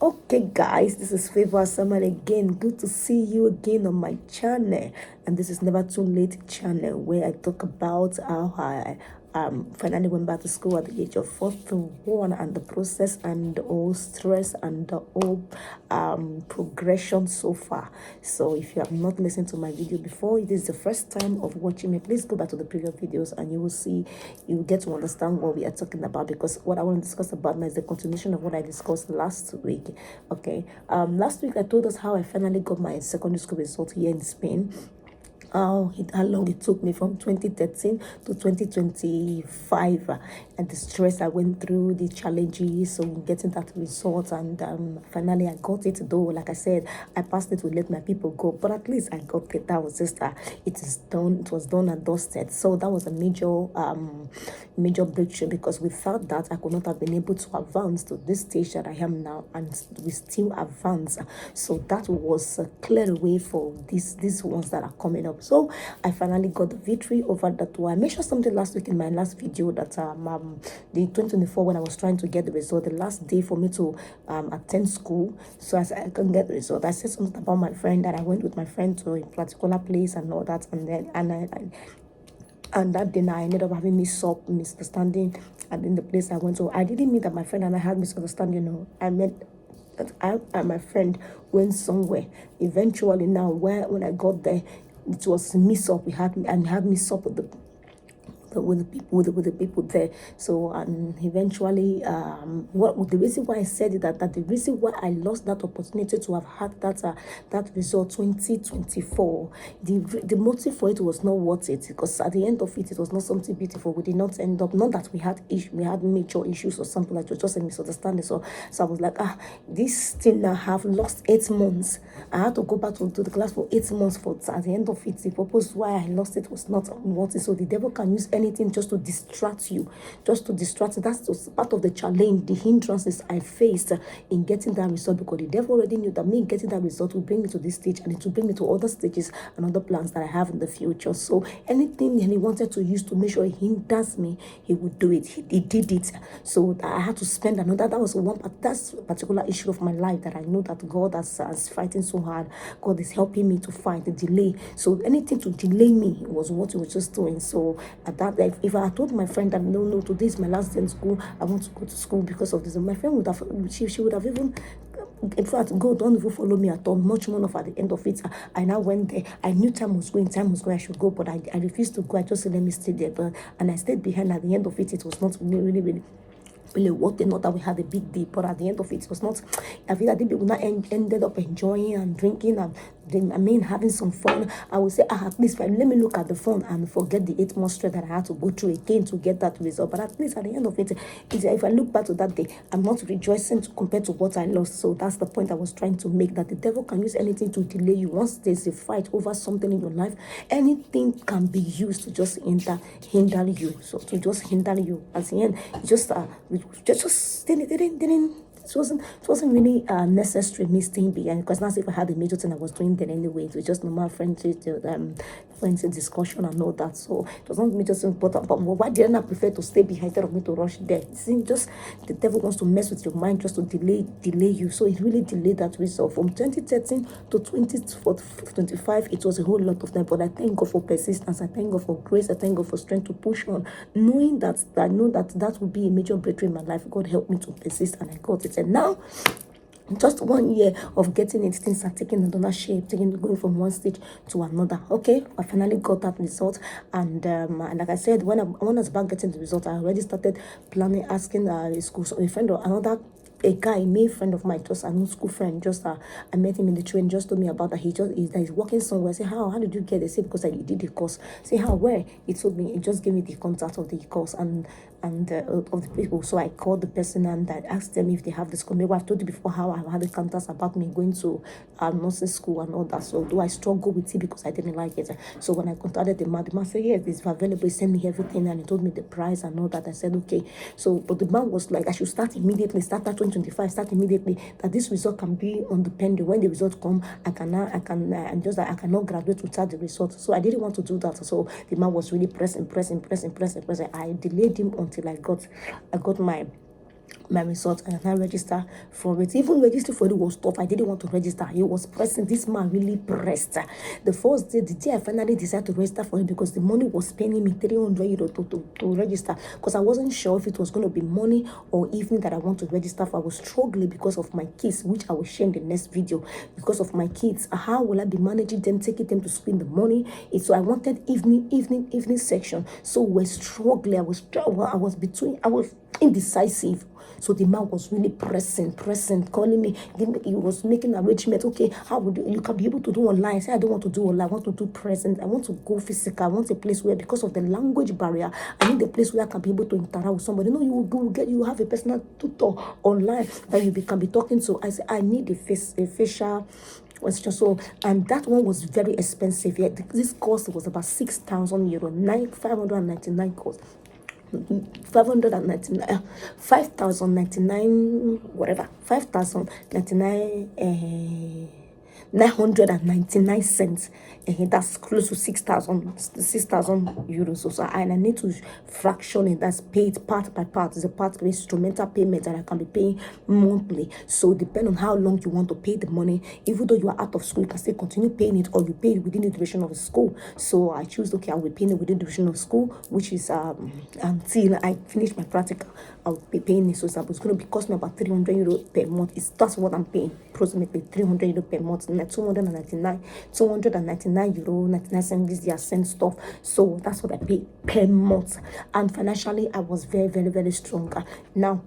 Okay, guys, this is Favor Samuel again. Good to see you again on my channel. And this is Never Too Late channel, where I talk about how I finally went back to school at the age of 41, and the process and the whole stress and the whole progression so far. So if you have not listened to my video before, it is the first time of watching me, please go back to the previous videos and you will see, you will get to understand what we are talking about, because what I want to discuss about now is the continuation of what I discussed last week. Okay, last week I told us how I finally got my secondary school result here in Spain. How long it took me from 2013 to 2025, and the stress I went through, the challenges, so getting that result, and finally I got it. Though, like I said, I passed it to let my people go, but at least I got it. That was just it is done. It was done and dusted. So that was a major breakthrough, because without that I could not have been able to advance to this stage that I am now, and we still advance. So that was a clear way for these ones that are coming up. So I finally got the victory over that one. I mentioned something last week in my last video that the 2024, when I was trying to get the result, the last day for me to attend school, so as I can get the result, I said something about my friend, that I went with my friend to a particular place and all that, and then and that day I ended up having misunderstanding, and in the place I went to, I didn't mean that my friend and I had misunderstanding. No, I meant that I and my friend went somewhere. Eventually, now when I got there, it was mix up. We had mix up with the people there. So, and eventually, what the reason why I said it, that the reason why I lost that opportunity to have had that result 2024, the motive for it was not worth it, because at the end of it, it was not something beautiful. We did not end up, not that we had major issues or something, like it was just a misunderstanding. So I was like, this thing, I have lost 8 months. I had to go back to the class for 8 months. For at the end of it, the purpose why I lost it was not worth it. So the devil can use anything just to distract you, just to distract you. That's just part of the challenge, the hindrances I faced in getting that result, because the devil already knew that me getting that result will bring me to this stage, and it will bring me to other stages and other plans that I have in the future. So anything he wanted to use to make sure he hinders me, he would do it. He did it. So I had to spend another. That was that's a particular issue of my life that I know that God has fighting so hard. God is helping me to fight the delay. So anything to delay me was what he was just doing. So at that, if I had told my friend that no, today is my last day in school, I want to go to school because of this, my friend would have, she would have even, in fact, God don't even follow me at all. Much more of at the end of it, I now went there. I knew time was going, I should go, but I refused to go. I just said, let me stay there. And I stayed behind. At the end of it, it was not really worth it. Not that we had a big day, but at the end of it was not. I feel that the people not ended up enjoying and drinking and having some fun. I would say, at least let me look at the fun and forget the 8 months stress that I had to go through again to get that result. But at least at the end of it, if I look back to that day, I'm not rejoicing compared to what I lost. So that's the point I was trying to make, that the devil can use anything to delay you. Once there's a fight over something in your life, anything can be used to just hinder you. So to just hinder you, at the end, just didn't it wasn't really necessary me staying behind, because that's if I had a major thing I was doing then anyway. It was just normal friends discussion and all that. So it was not major thing, but why didn't I prefer to stay behind instead of me to rush there? See, just the devil wants to mess with your mind just to delay you. So it really delayed that result from 2013 to 2025. It was a whole lot of time, but I thank God for persistence. I thank God for grace. I thank God for strength to push on, knowing that I know that would be a major breakthrough in my life. God helped me to persist, and I got it. And now, just 1 year of getting it, things are taking another shape, going from one stage to another. Okay, I finally got that result, and like I said, when I was back getting the result, I already started planning, asking a school, so a friend or another, a guy, male friend of mine, just a new school friend, just I met him in the train, just told me about that he's working somewhere. I say, how did you get it? Say, because I did the course. Say, how, where? He told me, he just gave me the contact of the course and of the people. So I called the person and I asked them if they have the school. Maybe I've told you before how I had the contacts about me going to nursing school and all that. So do I struggle with it because I didn't like it? So when I contacted the man said, yes, it's available. He sent me everything and he told me the price and all that. I said, okay. So, but the man was like, I should start immediately, start at 2025, start immediately, that this result can be on the pending. When the results come, I cannot graduate without the result. So I didn't want to do that. So the man was really pressing. I delayed him until I got my result, and I register for it. Even registering for it was tough. I didn't want to register. He was pressing. This man really pressed. The first day, the day I finally decided to register for it, because the money was paying me 300 euro to register, because I wasn't sure if it was going to be morning or evening that I want to register for. I was struggling because of my kids, which I will share in the next video. Because of my kids, how will I be managing them, taking them to school in the morning? So I wanted evening section. So we're struggling. I was indecisive. So the man was really pressing, calling me. He was making arrangement. Okay, how would you can be able to do online? I said, I don't want to do online. I want to do present. I want to go physical. I want a place where, because of the language barrier, I need a place where I can be able to interact with somebody. No, you have a personal tutor online that you can be talking to. I said, I need a facial. So, and that one was very expensive. Yeah, this cost was about 6,000 euro, 599 cost. 599 5,099 whatever 5,099 999 cents, and that's close to 6,000 euros. So and I need to fraction it. That's paid part by part. It's a part of instrumental payment that I can be paying monthly. So depending on how long you want to pay the money, even though you are out of school, you can still continue paying it, or you pay it within the duration of the school. So I choose, okay, I will pay it within the duration of school, which is until I finish my practical. I'll be paying it. So it's going to cost me about 300 euro per month. That's what I'm paying, approximately 300 euro per month. 299 euro 99 cents. This year send stuff. So that's what I pay per month. And financially, I was very, very, very strong. Now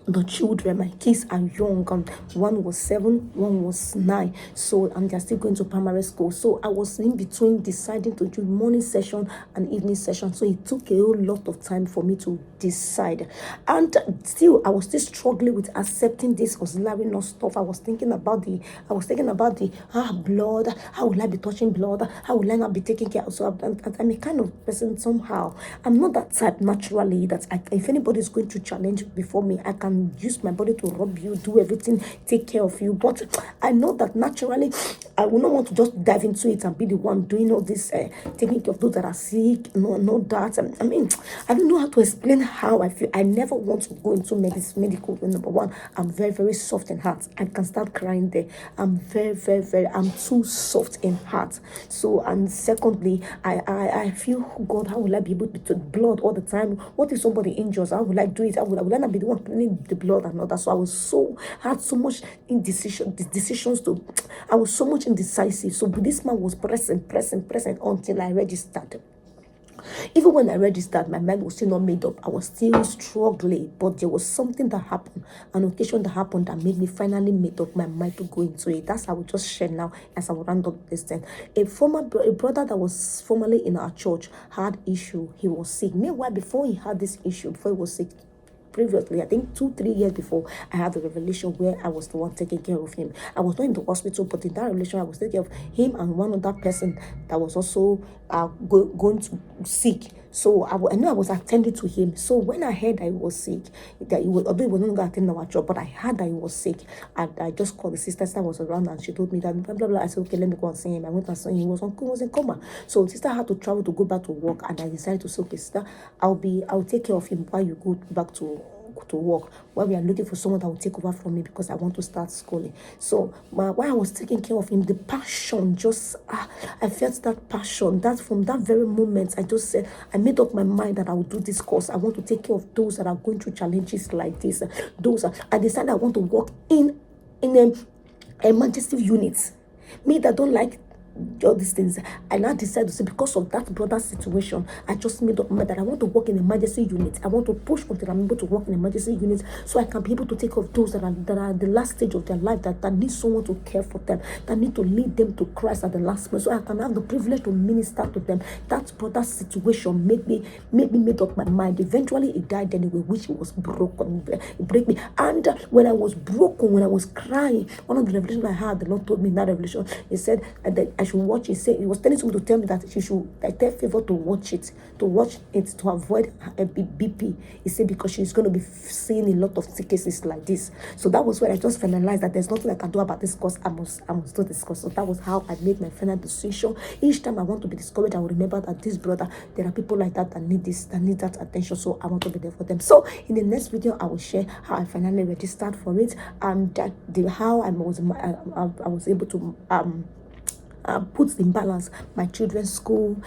the children, my kids are young. One was 7, one was 9. So they're still going to primary school. So I was in between deciding to do morning session and evening session. So it took a whole lot of time for me to decide. And still, I was still struggling with accepting this auxiliary nurse stuff. I was thinking about the blood. How will I be touching blood? How will I not be taking care of? So I'm a kind of person somehow. I'm not that type naturally that if anybody is going to challenge before me, I can use my body to rub you, do everything, take care of you. But I know that naturally I will not want to just dive into it and be the one doing all this, taking care of those that are sick. No, that I mean, I don't know how to explain how I feel. I never want to go into medical. Number one, I'm very, very soft in heart. I can start crying there. I'm very, very, very, I'm too soft in heart. So, and secondly, I feel, oh God, how will I be able to blood all the time? What if somebody injures? How will I do it? Will I not be the one cleaning the blood and all that? So I had so much decisions to, I was so much indecisive. So this man was pressing until I registered. Even when I registered, my mind was still not made up. I was still struggling, but there was something that happened, an occasion that happened that made me finally made up my mind to go into it. That's how I will just share now as I will round up this thing. A brother that was formerly in our church had issue. He was sick. Meanwhile, before he had this issue, before he was sick, previously, I think 2-3 years before, I had the revelation where I was the one taking care of him. I was not in the hospital, but in that revelation, I was taking care of him and one other person that was also going to sick. So I knew I was attending to him. So when I heard that he was sick, that although he was not going to attend our job, but I heard that he was sick, and I just called the sister that was around, and she told me that blah blah blah. I said, okay, let me go and see him. I went and saw him. He was in coma. So sister had to travel to go back to work, and I decided to say, okay, sister, I'll take care of him while you go back to work, while we are looking for someone that will take over from me, because I want to start schooling. So while I was taking care of him, the passion just I felt that passion. That from that very moment, I just said, I made up my mind that I will do this course. I want to take care of those that are going through challenges like this. I decided I want to work in a emergency unit. Me that don't like all these things, I now decided to say, because of that brother's situation, I just made up my mind that I want to work in an emergency unit. I want to push until I'm able to work in an emergency unit, so I can be able to take care of those that are at the last stage of their life, that need someone to care for them, that need to lead them to Christ at the last moment, so I can have the privilege to minister to them. That brother's situation made me made up my mind. Eventually, he died anyway, which was broken. It break me. And when I was broken, when I was crying, one of the revelations I had, the Lord told me in that revelation, He said that I should watch it. Say he was telling someone to tell me that she should, I tell Favor to watch it, to avoid a BP. He said because she's going to be seeing a lot of cases like this. So that was when I just finalized that there's nothing I can do about this course. I must do this course. So that was how I made my final decision. Each time I want to be discouraged, I will remember that this brother, there are people like that need this, that need that attention. So I want to be there for them. So in the next video, I will share how I finally registered for it, and that how I was able to put in balance my children's school.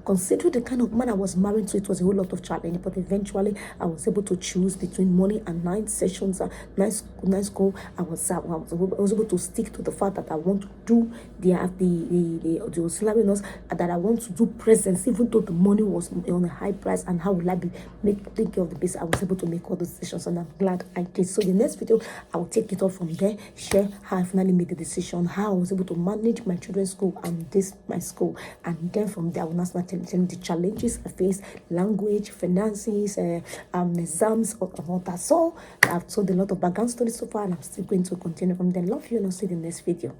Considering the kind of man I was married to, it was a whole lot of challenge, but eventually I was able to choose between morning and night sessions. Night school, I was able to stick to the fact that I want to do the auxiliary nurse, that I want to do presence, even though the money was on a high price, and how will I be take care of the business. I was able to make all those decisions, and I'm glad I did. So the next video, I will take it off from there, share how I finally made the decision, how I was able to manage my children's school and this my school, and then from there I will now start telling the challenges I faced, language, finances, exams, all that. So I've told a lot of background stories so far, and I'm still going to continue from there. Love you, and I'll see you in the next video.